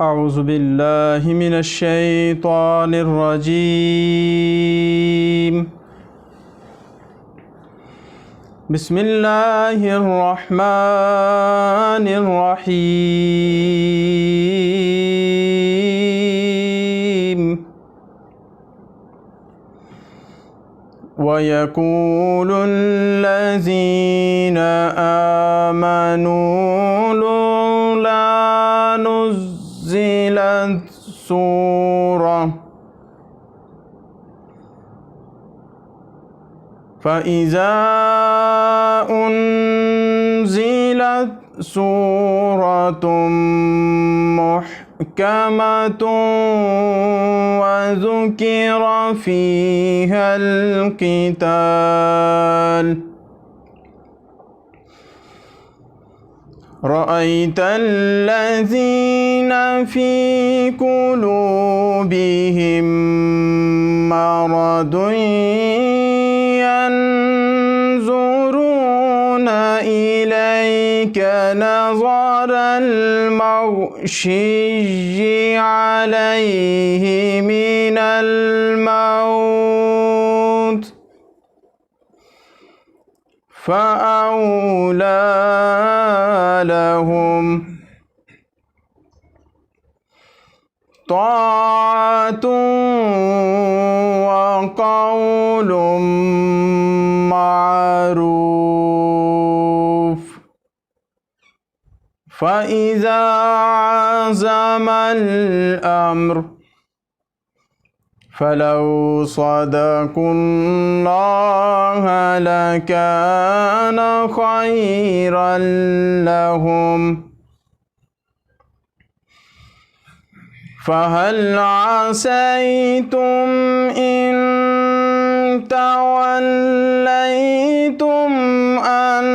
أعوذ بالله من الشيطان الرجيم. بسم الله الرحمن الرحيم. ويقول الذين آمنوا لولا نزلت سورة فإذا أنزلت سورة محكمة وذكر فيها القتال رأيت الذين في قلوبهم مرض ينظرون إليك نظر المغشي عليه من الموت فأولى لهم طاعة وقول معروف. فإذا عزم الأمر فلو صدقوا الله لكان خيرا لهم. فهل عسيتم إن توليتم أن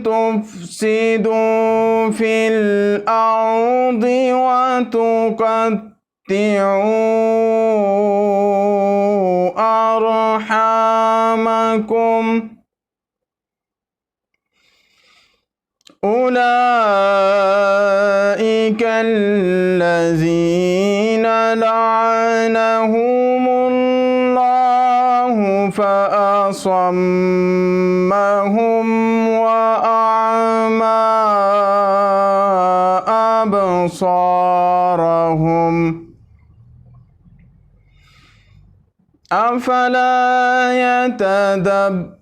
تفسدوا في الأرض وتقطعوا أرحامكم أولئك الذين لعنهم الله فأصمهم وأعمى أبصارهم أفلا يتدبرون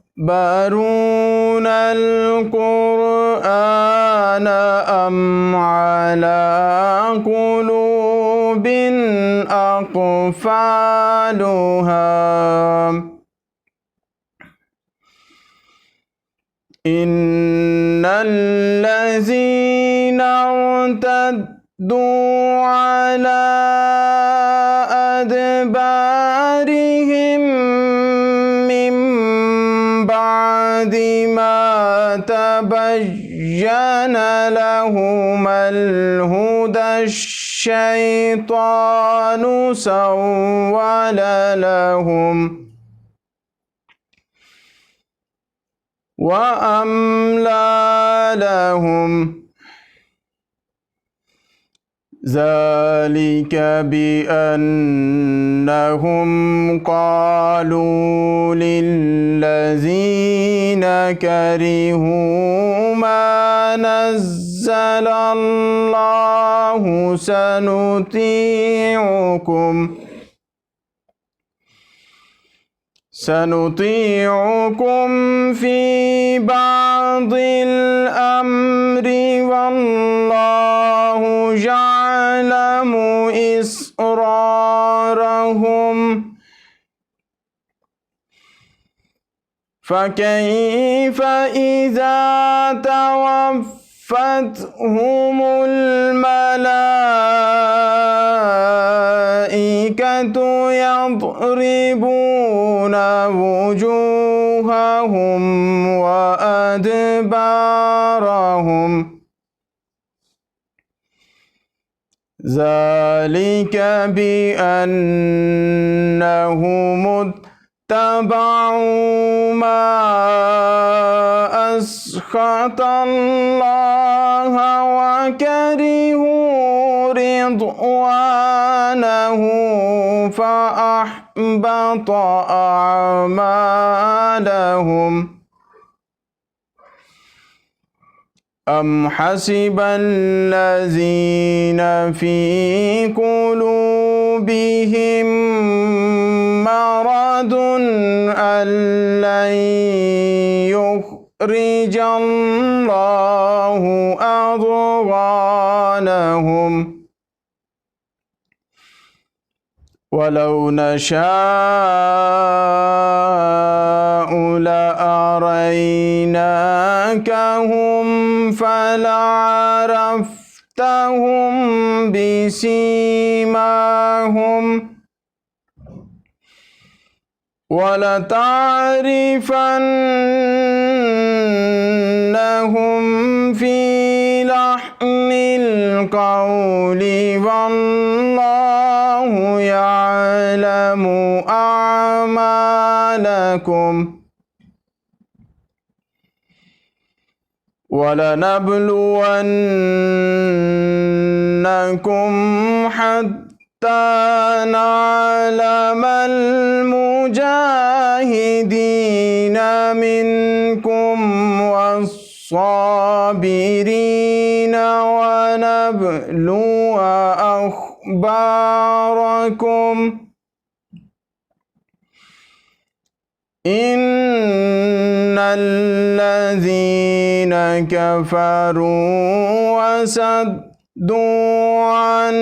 القرآن أم على قلوب أقفالها إن الذين ارتدوا على أدبارهم من بعد ما تبين لهم الهدى الشيطان سول لهم وأملى لهم ذلك بأنهم قالوا للذين كرهوا ما نزل الله سنطيعكم في بعض الأمر والله يعلم إسرارهم فكيف إذا توفتهم الملائكة يضربون وجوههم وأدبارهم ذلك بأنهم اتبعوا ما أسخط الله وكرهوا رضوانه فأحبط أعمالهم أم حسب الذين في قلوبهم مرض أن لن يخرج الله أضغانهم ولو نشاء لأريناكهم فلعرفتهم بسيماهم ولتعرفنهم في لحن القول والله يعلم أعمالكم ولنبلونكم حتى نعلم المجاهدين منكم والصابرين ونبلو أخباركم إن الذين كفروا وصدوا عن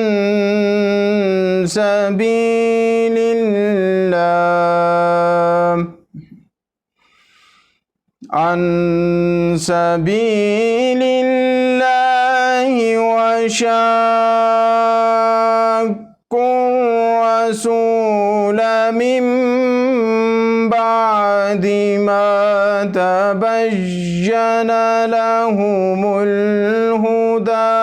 سبيل الله وشاقوا الرسول من بعد ما تبين لهم الهدى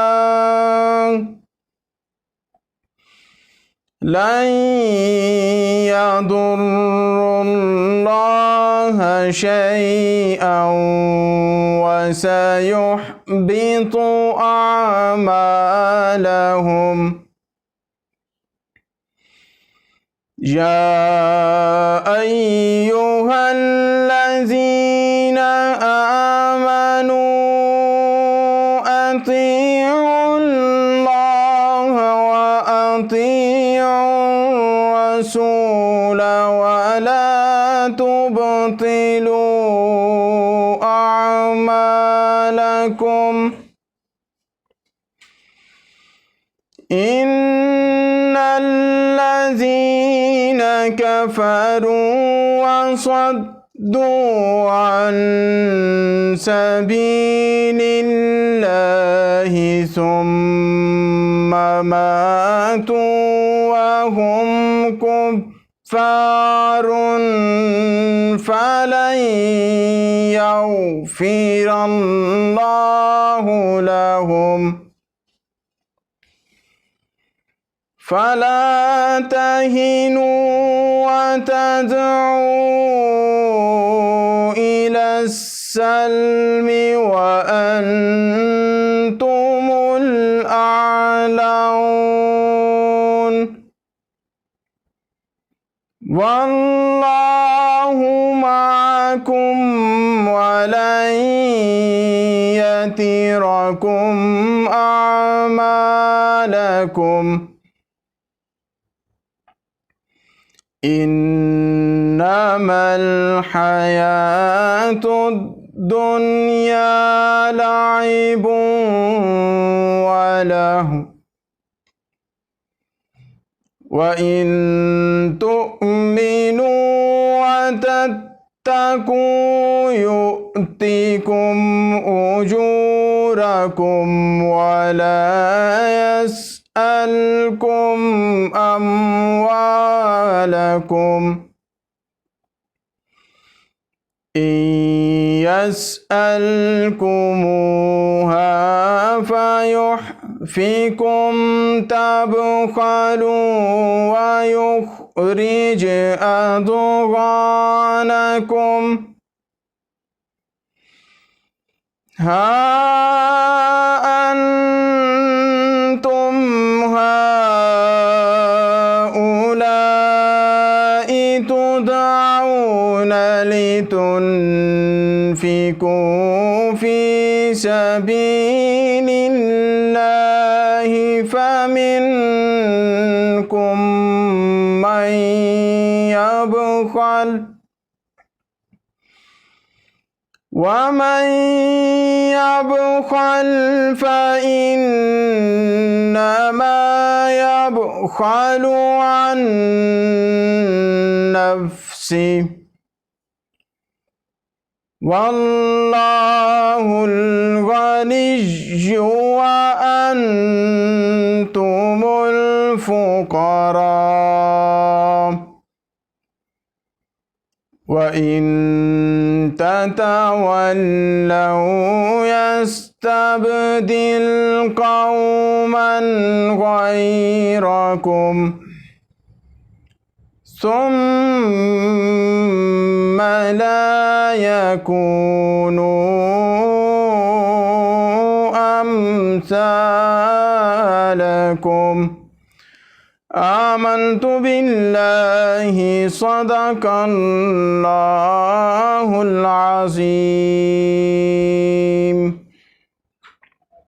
لن يضروا الله شيئا وسيحبط أعمالهم يا أيها الذين آمنوا أطيعوا الله وأطيعوا الرسول ولا تبطلوا أعمالكم إن الذين كفروا وصدوا عن سبيل الله ثم ماتوا وهم كفار فلن يغفر الله لهم فلا تهنوا وتدعوا إلى السلم وأنتم الأعلون والله معكم ولن يتركم أعمالكم إنما الحياة الدنيا لعب وله وإن تؤمنوا وتتقوا يؤتكم أجوركم ولا يسألكم أموالكم إن يسألكموها فيحفكم تبخلوا ويخرج أضغانكم ها أنفقوا في سبيل الله فمنكم من يبخل ومن يبخل فإنما يبخل عن نفسه والله الغني وأنتم الفقراء وإن تتولوا يستبدل قوما غيركم ثم لا يكونوا أمثالكم آمنت بالله صدق الله العظيم.